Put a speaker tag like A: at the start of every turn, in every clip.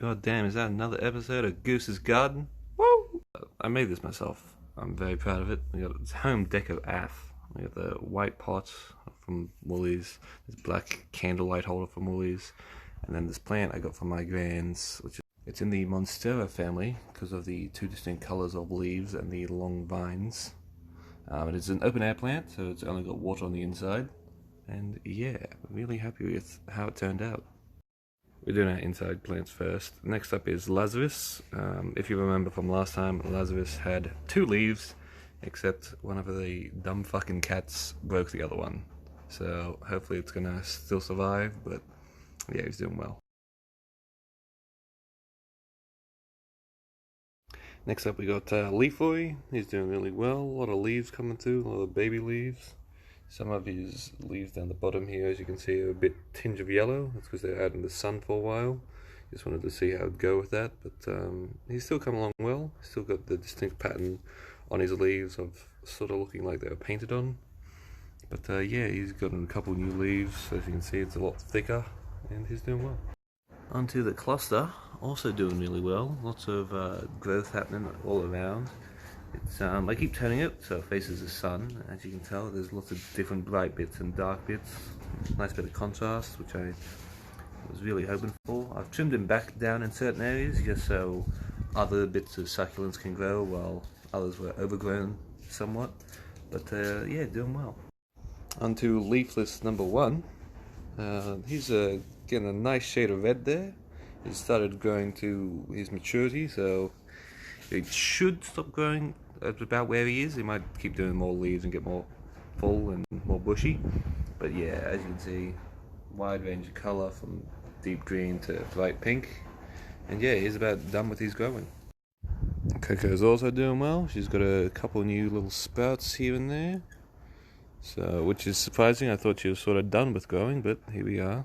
A: God damn, is that another episode of Goose's Garden? Woo! I made this myself. I'm very proud of it. We got it's home deco AF. We got the white pot from Woolies, this black candlelight holder from Woolies, and then this plant I got from my grands, which it's in the Monstera family because of the two distinct colors of leaves and the long vines. It is an open air plant, so it's only got water on the inside. And yeah, really happy with how it turned out. We're doing our inside plants first. Next up is Lazarus. If you remember from last time, Lazarus had 2 leaves, except one of the dumb fucking cats broke the other one. So hopefully it's gonna still survive, but yeah, he's doing well. Next up we got Leafboy. He's doing really well. A lot of leaves coming through, a lot of baby leaves. Some of his leaves down the bottom here, as you can see, are a bit tinge of yellow. That's because they're out in the sun for a while. Just wanted to see how it'd go with that, but he's still come along well. Still got the distinct pattern on his leaves of sort of looking like they were painted on. But yeah, he's gotten a couple new leaves, so as you can see it's a lot thicker, and he's doing well. Onto the cluster, also doing really well. Lots of growth happening all around. It's I keep turning it so it faces the sun. As you can tell, there's lots of different bright bits and dark bits. Nice bit of contrast, which I was really hoping for. I've trimmed him back down in certain areas just so other bits of succulents can grow while others were overgrown somewhat. But yeah, doing well. Onto leafless number 1. He's getting a nice shade of red there. He's started growing to his maturity, so it should stop growing at about where he is. He might keep doing more leaves and get more full and more bushy. But yeah, as you can see, wide range of colour from deep green to bright pink. And yeah, he's about done with his growing. Coco's also doing well. She's got a couple new little sprouts here and there. So, which is surprising. I thought she was sort of done with growing, but here we are.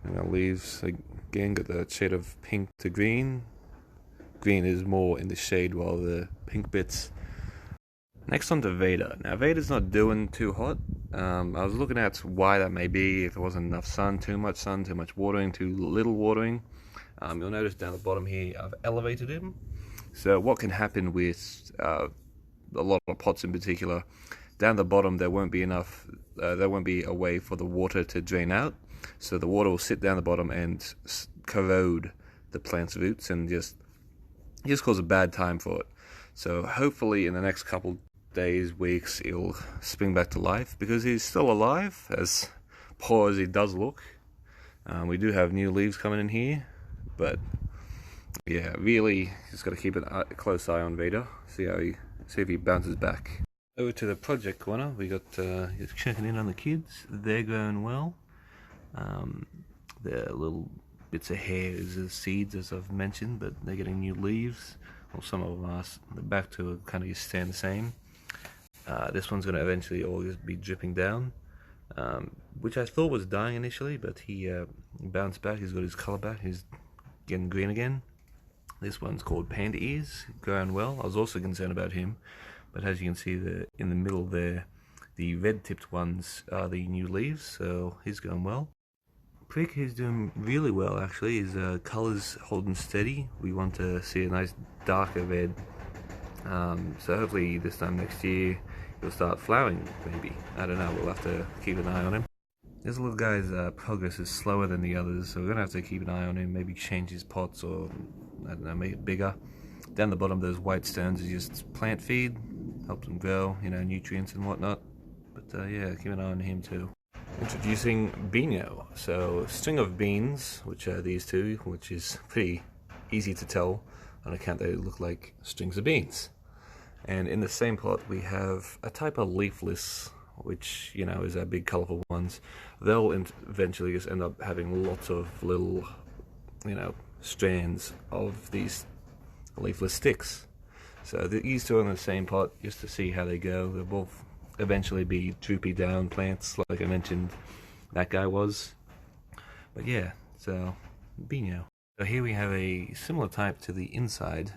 A: And our leaves again got the shade of pink to green. Green is more in the shade while the pink bits. Next on to Vader. Now Vader's not doing too hot. I was looking at why that may be, if there wasn't enough sun, too much watering, too little watering. You'll notice down the bottom here I've elevated him. So what can happen with a lot of pots in particular, down the bottom there won't be enough, there won't be a way for the water to drain out. So the water will sit down the bottom and corrode the plant's roots and just cause a bad time for it. So hopefully in the next couple days, weeks, he'll spring back to life, because he's still alive, as poor as he does look. We do have new leaves coming in here, but yeah, really just got to keep a close eye on Vader, see if he bounces back. Over to the project corner, we got just checking in on the kids. They're going well. They're little bits of hairs as seeds, as I've mentioned, but they're getting new leaves. Well, some of them are. The back two are kind of just staying the same. This one's going to eventually all just be dripping down, which I thought was dying initially, but he bounced back. He's got his colour back. He's getting green again. This one's called Panda Ears, going well. I was also concerned about him, but as you can see in the middle there, the red-tipped ones are the new leaves, so he's going well. Prick is doing really well actually. His colour's holding steady. We want to see a nice darker red. So hopefully this time next year he'll start flowering maybe. I don't know, we'll have to keep an eye on him. This little guy's progress is slower than the others, so we're going to have to keep an eye on him, maybe change his pots or, I don't know, make it bigger. Down the bottom those white stones is just plant feed, helps him grow, nutrients and whatnot. But yeah, keep an eye on him too. Introducing Beano. So, string of beans, which are these two, which is pretty easy to tell on account they look like strings of beans. And in the same pot we have a type of leafless, which, is our big colourful ones. They'll eventually just end up having lots of little, strands of these leafless sticks. So these two are in the same pot just to see how they go. They'll both eventually be droopy down plants, like I mentioned that guy was. But yeah, so Beano. So here we have a similar type to the inside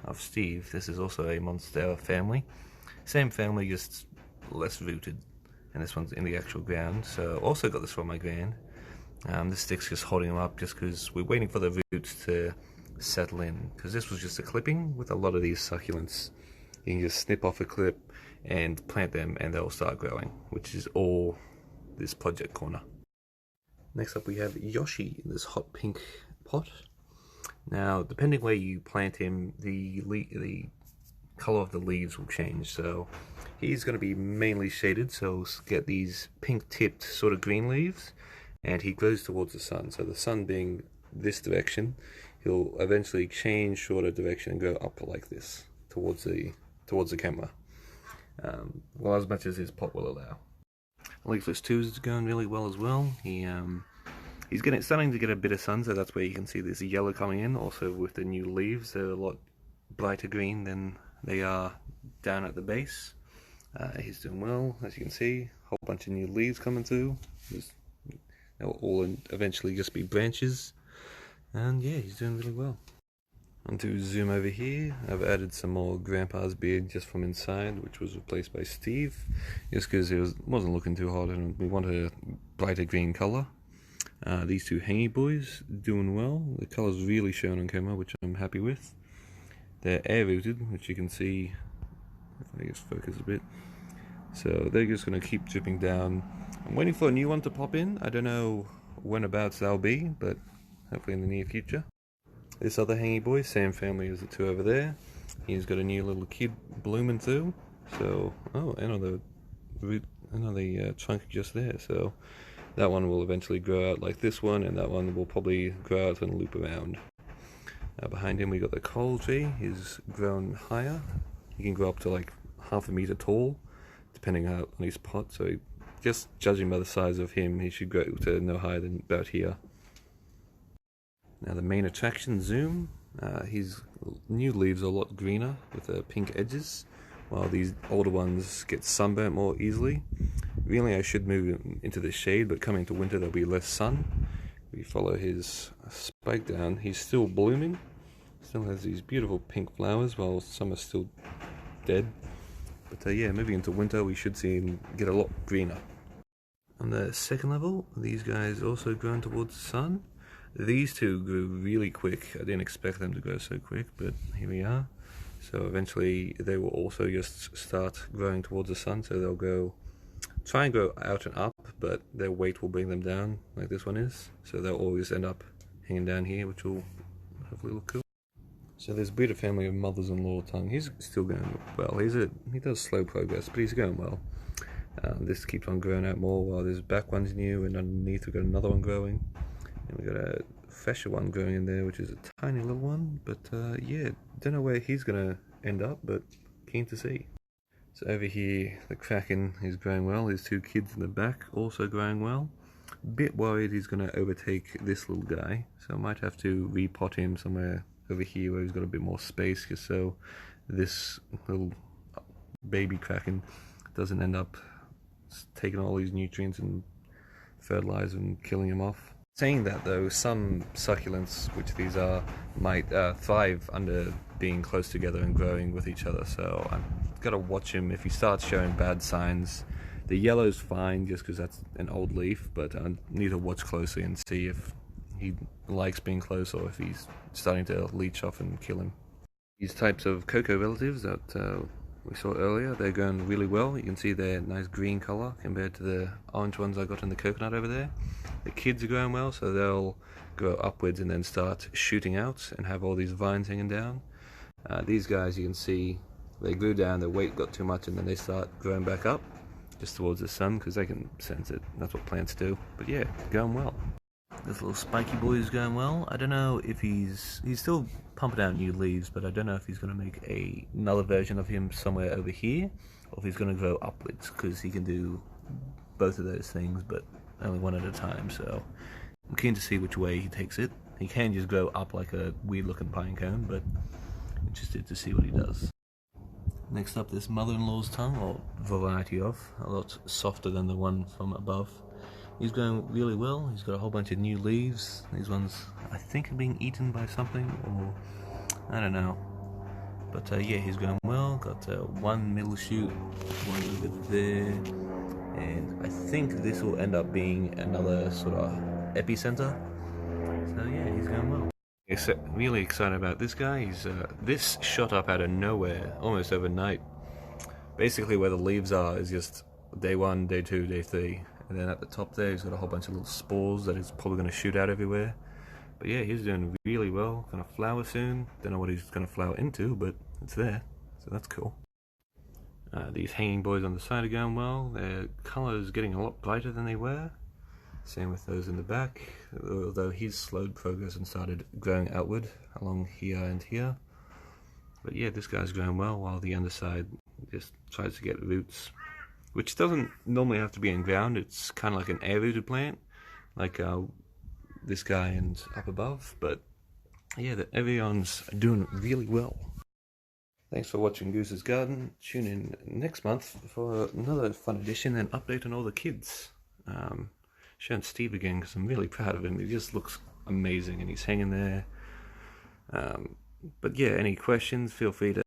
A: of Steve. This is also a Monstera family. Same family, just less rooted. And this one's in the actual ground. So also got this from my grand. The stick's just holding them up just because we're waiting for the roots to settle in, because this was just a clipping. With a lot of these succulents, you can just snip off a clip and plant them and they'll start growing, which is all this project corner. Next up we have Yoshi in this hot pink pot. Now depending where you plant him, the color of the leaves will change. So he's going to be mainly shaded, so get these pink tipped sort of green leaves, and he grows towards the sun. So the sun being this direction, he'll eventually change shorter direction and go up like this towards the camera. Well, as much as his pot will allow. Leafless 2 is going really well as well. He's starting to get a bit of sun, so that's where you can see this yellow coming in. Also with the new leaves, they're a lot brighter green than they are down at the base. He's doing well, as you can see. A whole bunch of new leaves coming through. They'll all eventually just be branches. And yeah, he's doing really well. On to zoom over here. I've added some more Grandpa's beard just from inside, which was replaced by Steve, just because it wasn't looking too hot and we wanted a brighter green color. These two hangy boys doing well. The color's really shown on camera, which I'm happy with. They're air rooted, which you can see if I just focus a bit. So they're just going to keep dripping down. I'm waiting for a new one to pop in. I don't know whenabouts that'll be, but hopefully in the near future. This other hangy boy, same family as the two over there. He's got a new little kid blooming through. So, and on the root, and on the trunk just there. So that one will eventually grow out like this one, and that one will probably grow out and loop around. Behind him we got the coral tree. He's grown higher. He can grow up to like 1/2 meter tall, depending on his pot. So just judging by the size of him, he should grow to no higher than about here. Now the main attraction, Zoom. His new leaves are a lot greener with pink edges, while these older ones get sunburnt more easily. Really I should move him into the shade, but coming to winter there'll be less sun. We follow his spike down. He's still blooming. Still has these beautiful pink flowers, while some are still dead. But yeah, moving into winter we should see him get a lot greener. On the second level, these guys also grown towards the sun. These two grew really quick. I didn't expect them to grow so quick, but here we are. So eventually they will also just start growing towards the sun, so they'll try and grow out and up, but their weight will bring them down, like this one is. So they'll always end up hanging down here, which will hopefully look cool. So there's a bit of family of mothers-in-law tongue. He's still going well. He does slow progress, but he's going well. This keeps on growing out more, while this back one's new, and underneath we've got another one growing. And we've got a fresher one growing in there, which is a tiny little one. But yeah, don't know where he's going to end up, but keen to see. So over here, the Kraken is growing well. His two kids in the back also growing well. Bit worried he's going to overtake this little guy, so I might have to repot him somewhere over here where he's got a bit more space, just so this little baby Kraken doesn't end up taking all these nutrients and fertilizer and killing him off. Saying that though, some succulents, which these are, might thrive under being close together and growing with each other, so I've got to watch him if he starts showing bad signs. The yellow's fine just because that's an old leaf, but I need to watch closely and see if he likes being close or if he's starting to leech off and kill him. These types of cocoa relatives that we saw earlier, they're going really well. You can see their nice green color compared to the orange ones I got in the coconut over there. The kids are growing well, so they'll grow upwards and then start shooting out and have all these vines hanging down. These guys, you can see, they grew down, their weight got too much, and then they start growing back up just towards the sun because they can sense it. That's what plants do. But yeah, going well. This little spiky boy is going well. I don't know if he's still pumping out new leaves, but I don't know if he's going to make another version of him somewhere over here, or if he's going to grow upwards, because he can do both of those things, but only one at a time. So I'm keen to see which way he takes it. He can just grow up like a weird-looking pine cone, but interested to see what he does. Next up, this mother-in-law's tongue, or variety of, a lot softer than the one from above. He's going really well. He's got a whole bunch of new leaves. These ones, I think, are being eaten by something, or I don't know. But yeah, he's going well. Got one middle shoot, one over there, and I think this will end up being another sort of epicenter. So yeah, he's going well. Really excited about this guy. He's this shot up out of nowhere, almost overnight. Basically, where the leaves are is just day 1, day 2, day 3, and then at the top there, he's got a whole bunch of little spores that he's probably going to shoot out everywhere. But yeah, he's doing really well. Going to flower soon. Don't know what he's going to flower into, but it's there, so that's cool. These hanging boys on the side are going well. Their colours getting a lot brighter than they were. Same with those in the back, although he's slowed progress and started growing outward along here and here. But yeah, this guy's growing well, while the underside just tries to get roots, which doesn't normally have to be in ground. It's kind of like an air-rooted plant, like this guy and up above. But yeah, the Evion's doing really well. Thanks for watching Goose's Garden. Tune in next month for another fun edition and update on all the kids. Showing Steve again because I'm really proud of him. He just looks amazing and he's hanging there. But yeah, any questions, feel free to